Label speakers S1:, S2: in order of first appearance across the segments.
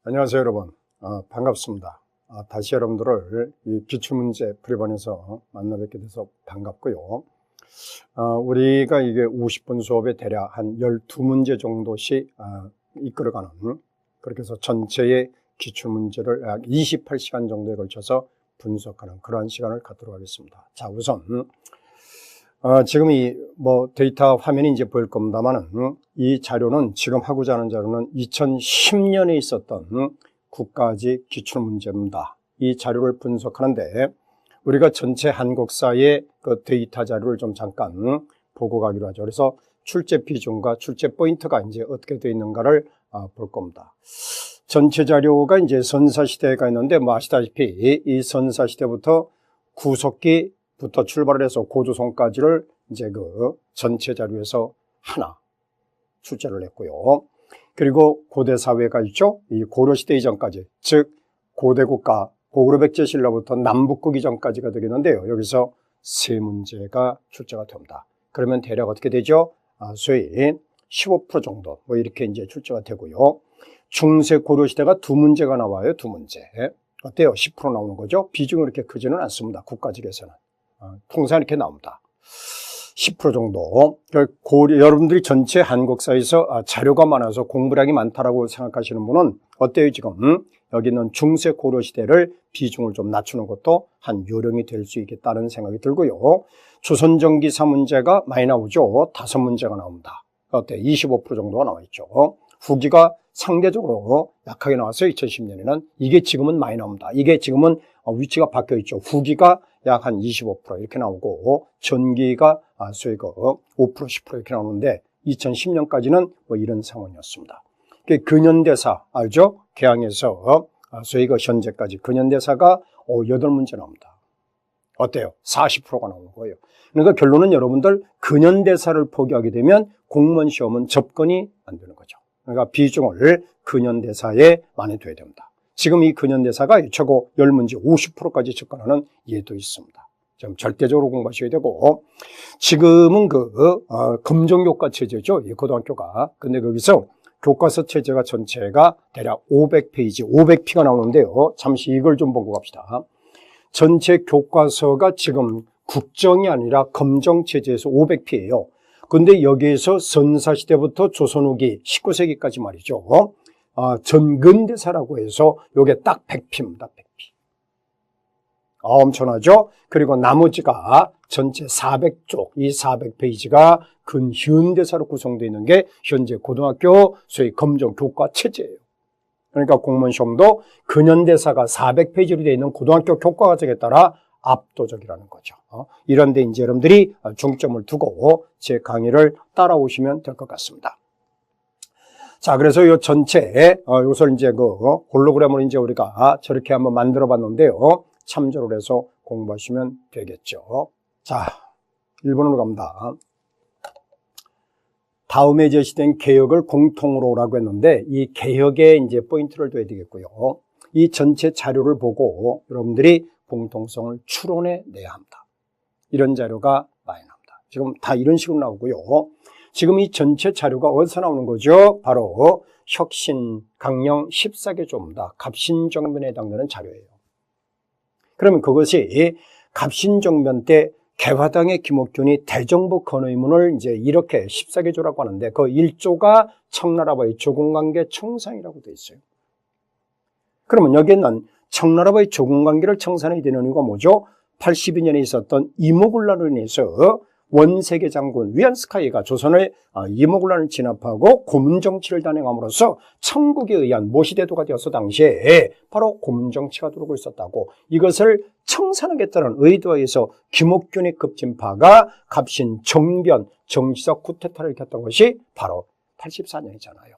S1: 안녕하세요, 여러분. 반갑습니다. 다시 여러분들을 이 기출문제 풀이반에서 만나 뵙게 돼서 반갑고요. 우리가 이게 50분 수업에 대략 한 12문제 정도씩 이끌어가는, 그렇게 해서 전체의 기출문제를 약 28시간 정도에 걸쳐서 분석하는 그러한 시간을 갖도록 하겠습니다. 자, 우선 지금 이 데이터 화면이 이제 보일 겁니다만은 이 자료는 지금 하고자 하는 자료는 2010년에 있었던 국가직 기출문제입니다. 이 자료를 분석하는데 우리가 전체 한국사의 그 데이터 자료를 좀 잠깐 보고 가기로 하죠. 그래서 출제 비중과 출제 포인트가 이제 어떻게 되어 있는가를 볼 겁니다. 전체 자료가 이제 선사시대가 있는데 아시다시피 이 선사시대부터 구석기부터 출발을 해서 고조선까지를 이제 그 전체 자료에서 하나 출제를 했고요. 그리고 고대 사회가 있죠. 이 고려시대 이전까지, 즉 고대국가 고구려백제 신라부터 남북국 이전까지가 되겠는데요. 여기서 세 문제가 출제가 됩니다. 그러면 대략 어떻게 되죠? 소위 15% 정도 이렇게 이제 출제가 되고요. 중세 고려시대가 두 문제가 나와요. 두 문제. 어때요? 10% 나오는 거죠. 비중이 그렇게 크지는 않습니다. 국가직에서는. 통상 이렇게 나옵니다. 10% 정도. 여러분들이 전체 한국사에서 자료가 많아서 공부량이 많다라고 생각하시는 분은 어때요? 지금 여기 있는 중세 고려시대를 비중을 좀 낮추는 것도 한 요령이 될 수 있겠다는 생각이 들고요. 조선전기사 문제가 많이 나오죠. 5문제가 나옵니다. 어때? 25% 정도가 나와 있죠. 후기가 상대적으로 약하게 나왔어요. 2010년에는. 이게 지금은 많이 나옵니다. 이게 지금은 위치가 바뀌어 있죠. 후기가 약 한 25% 이렇게 나오고 전기가 소위 5% 10% 이렇게 나오는데 2010년까지는 이런 상황이었습니다. 근현대사 알죠? 개항에서 소위 현재까지 근현대사가 8문제 나옵니다. 어때요? 40%가 나오는 거예요. 그러니까 결론은 여러분들 근현대사를 포기하게 되면 공무원 시험은 접근이 안 되는 거죠. 그러니까 비중을 근현대사에 많이 둬야 됩니다. 지금 이 근현대사가 최고 10문제 50%까지 접근하는 예도 있습니다. 좀 절대적으로 공부하셔야 되고, 지금은 검정교과 체제죠. 이 고등학교가. 근데 거기서 교과서 체제가 전체가 대략 500페이지, 500피가 나오는데요. 잠시 이걸 좀 보고 갑시다. 전체 교과서가 지금 국정이 아니라 검정체제에서 500피예요. 근데 여기에서 선사시대부터 조선 후기 19세기까지 말이죠. 전근대사라고 해서 요게 딱 100피입니다. 100피. 엄청나죠? 그리고 나머지가 전체 400쪽, 이 400페이지가 근현대사로 구성되어 있는 게 현재 고등학교 소위 검정 교과 체제예요. 그러니까 공무원 시험도 근현대사가 400페이지로 되어 있는 고등학교 교과 과정에 따라 압도적이라는 거죠. 이런데 이제 여러분들이 중점을 두고 제 강의를 따라오시면 될 것 같습니다. 자, 그래서 요 전체, 요걸 이제 홀로그램을 이제 우리가 저렇게 한번 만들어 봤는데요. 참조를 해서 공부하시면 되겠죠. 자, 1번으로 갑니다. 다음에 제시된 개혁을 공통으로라고 했는데, 이 개혁에 이제 포인트를 둬야 되겠고요. 이 전체 자료를 보고 여러분들이 공통성을 추론해 내야 합니다. 이런 자료가 많이 나옵니다. 지금 다 이런 식으로 나오고요. 지금 이 전체 자료가 어디서 나오는 거죠? 바로 혁신 강령 14개 조입니다. 갑신정변에 해당되는 자료예요. 그러면 그것이 갑신정변 때 개화당의 김옥균이 대정부 건의문을 이제 이렇게 14개 조라고 하는데 그 1조가 청나라와의 조공관계 청산이라고 되어 있어요. 그러면 여기에는 청나라와의 조공관계를 청산해야 되는 이유가 뭐죠? 82년에 있었던 이모군란으로 인해서 원세계 장군 위안스카이가 조선을 이모군란을 진압하고 고문정치를 단행함으로써 청국에 의한 모시대도가 되어서 당시에 바로 고문정치가 들어오고 있었다고, 이것을 청산하겠다는 의도에 의해서 김옥균의 급진파가 갑신정변 정치적 쿠데타를 일으켰던 것이 바로 84년이잖아요.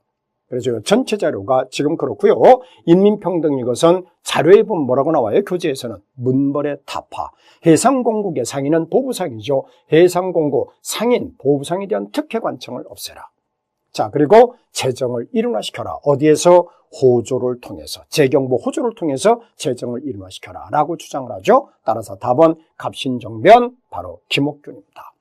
S1: 그래서 전체 자료가 지금 그렇고요. 인민평등 이것은 자료에 보면 뭐라고 나와요? 교재에서는 문벌의 타파, 해상공국의 상인은 보부상이죠. 해상공국 상인 보부상에 대한 특혜 관청을 없애라. 자, 그리고 재정을 일원화시켜라. 어디에서? 호조를 통해서, 재경부 호조를 통해서 재정을 일원화시켜라 라고 주장을 하죠. 따라서 답은 갑신정변 바로 김옥균입니다.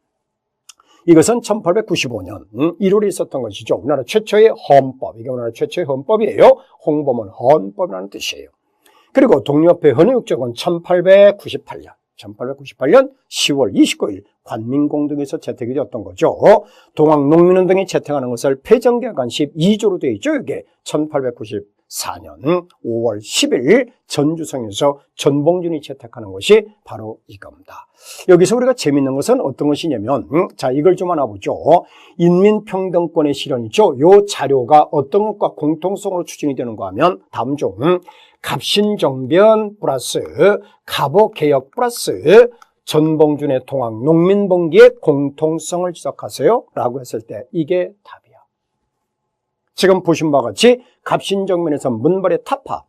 S1: 이것은 1895년 1월에 있었던 것이죠. 우리나라 최초의 헌법, 이게 우리나라 최초의 헌법이에요. 홍보문 헌법이라는 뜻이에요. 그리고 독립협회 헌의국적은 1898년 10월 29일 관민공동에서 채택이 되었던 거죠. 동학농민운동이 채택하는 것을 폐정개혁안 12조로 되어 있죠. 이게 1894년 5월 10일 전주성에서 전봉준이 채택하는 것이 바로 이겁니다. 여기서 우리가 재밌는 것은 어떤 것이냐면 자, 이걸 좀 하나 보죠. 인민평등권의 실현이죠. 이 자료가 어떤 것과 공통성으로 추진이 되는가 하면 다음 중 갑신정변 플러스 갑오개혁 플러스 전봉준의 동학농민봉기의 공통성을 지적하세요 라고 했을 때 이게 답이야. 지금 보신 바와 같이 갑신정변에서 문벌의 타파,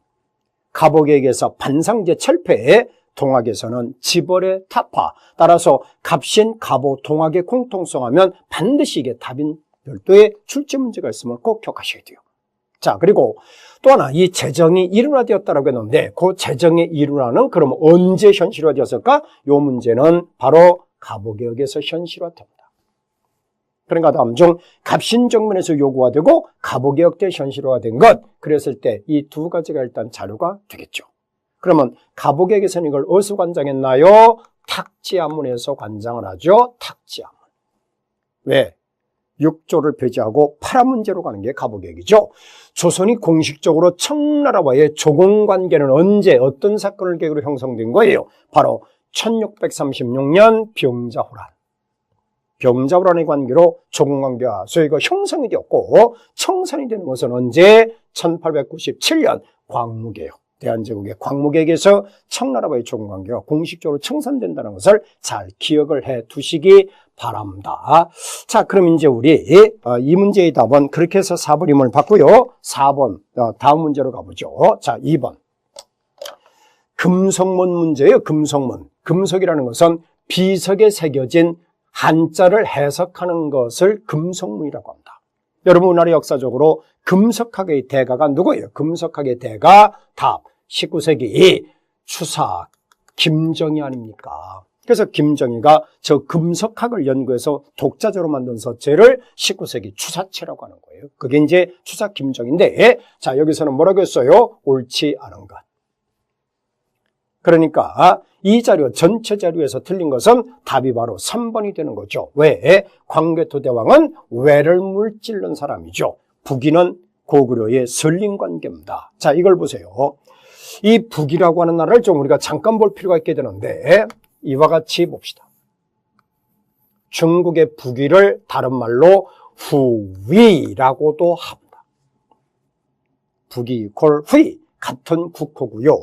S1: 갑오개혁에서 반상제 철폐, 동학에서는 지벌의 타파. 따라서 갑신, 갑오, 동학의 공통성하면 반드시 이게 답인 별도의 출제 문제가 있음을 꼭 기억하셔야 돼요. 자, 그리고 또 하나, 이 재정이 일원화되었다라고 했는데, 그 재정의 일원화는 그럼 언제 현실화되었을까? 이 문제는 바로 갑오개혁에서 현실화됩니다. 그러니까 다음 중 갑신정변에서 요구가 되고 갑오개혁 때 현실화된 것, 그랬을 때 이 두 가지가 일단 자료가 되겠죠. 그러면 갑오개혁에서는 이걸 어디서 관장했나요? 탁지암문에서 관장을 하죠. 탁지암문. 왜? 6조를 폐지하고 파라문제로 가는 게 갑오개혁이죠. 조선이 공식적으로 청나라와의 조공관계는 언제 어떤 사건을 계기로 형성된 거예요? 바로 1636년 병자호란. 병자호란의 관계로 조공관계가 소위 형성이 되었고 청산이 되는 것은 언제? 1897년 광무개혁. 대한제국의 광무개혁에서 청나라와의 조공관계가 공식적으로 청산된다는 것을 잘 기억을 해 두시기 바랍니다. 자, 그럼 이제 우리 이 문제의 답은 그렇게 해서 4번임을 받고요. 4번 다음 문제로 가보죠. 자, 2번 금석문 문제예요. 금석문. 금석이라는 것은 비석에 새겨진 한자를 해석하는 것을 금석문이라고 합니다. 여러분 우리나라 역사적으로 금석학의 대가가 누구예요? 금석학의 대가 답 19세기 추사 김정희 아닙니까? 그래서 김정희가 저 금석학을 연구해서 독자적으로 만든 서체를 19세기 추사체라고 하는 거예요. 그게 이제 추사 김정희인데, 자, 여기서는 뭐라고 했어요? 옳지 않은 것. 그러니까 이 자료 전체 자료에서 틀린 것은 답이 바로 3번이 되는 거죠. 왜? 광개토대왕은 왜를 물질른 사람이죠. 북이는 고구려의 설린관계입니다. 자, 이걸 보세요. 이 북이라고 하는 나라를 좀 우리가 잠깐 볼 필요가 있게 되는데 이와 같이 봅시다. 중국의 북위를 다른 말로 후위라고도 합니다. 북위 콜 후위 같은 국호고요.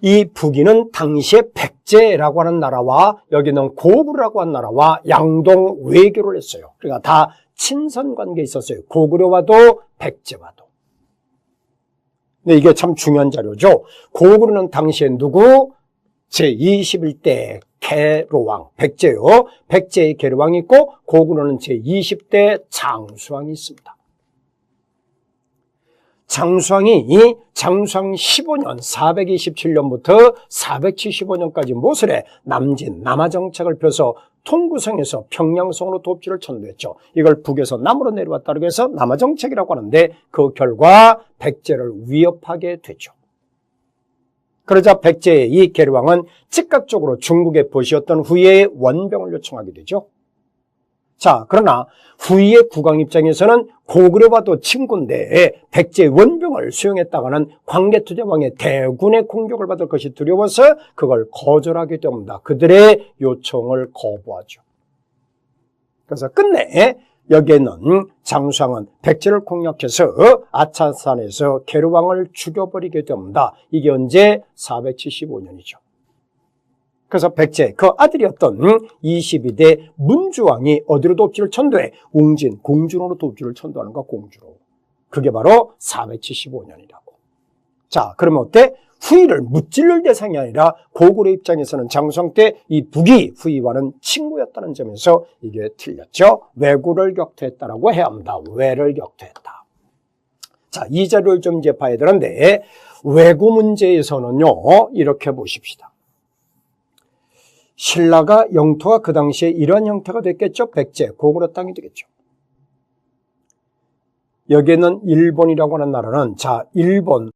S1: 이 북위는 당시에 백제라고 하는 나라와 여기는 고구려라고 하는 나라와 양동 외교를 했어요. 그러니까 다 친선 관계에 있었어요. 고구려와도 백제와도. 근데 이게 참 중요한 자료죠. 고구려는 당시에 누구? 제21대 계로왕, 백제요. 백제의 계로왕이 있고 고구려는 제20대 장수왕이 있습니다. 장수왕이 장수왕 15년 427년부터 475년까지 모슬에 남진 남하정책을 펴서 통구성에서 평양성으로 돕지를 천도했죠. 이걸 북에서 남으로 내려왔다고 해서 남하정책이라고 하는데 그 결과 백제를 위협하게 되죠. 그러자 백제의 이 계류왕은 즉각적으로 중국의 보시였던 후예의 원병을 요청하게 되죠. 자, 그러나 후예의 국왕 입장에서는 고구려와도 친구인데 백제의 원병을 수용했다가는 광개토대왕의 대군의 공격을 받을 것이 두려워서 그걸 거절하게 됩니다. 그들의 요청을 거부하죠. 그래서 끝내 여기에는 장수왕은 백제를 공략해서 아차산에서 계류왕을 죽여버리게 됩니다. 이게 언제? 475년이죠. 그래서 백제, 그 아들이었던 22대 문주왕이 어디로 돕지를 천도해? 웅진, 공주로로 돕지를 천도하는 거, 공주로. 그게 바로 475년이라고. 자, 그러면 어때? 후위를 무찔릴 대상이 아니라 고구려 입장에서는 장수왕 때 이 북이 후위와는 친구였다는 점에서 이게 틀렸죠. 왜구를 격퇴했다라고 해야 합니다. 왜를 격퇴했다. 자, 이 자료를 좀 이제 봐야 되는데 왜구 문제에서는요, 이렇게 보십시다. 신라가 영토가 그 당시에 이러한 형태가 됐겠죠. 백제, 고구려 땅이 되겠죠. 여기에는 일본이라고 하는 나라는 자, 일본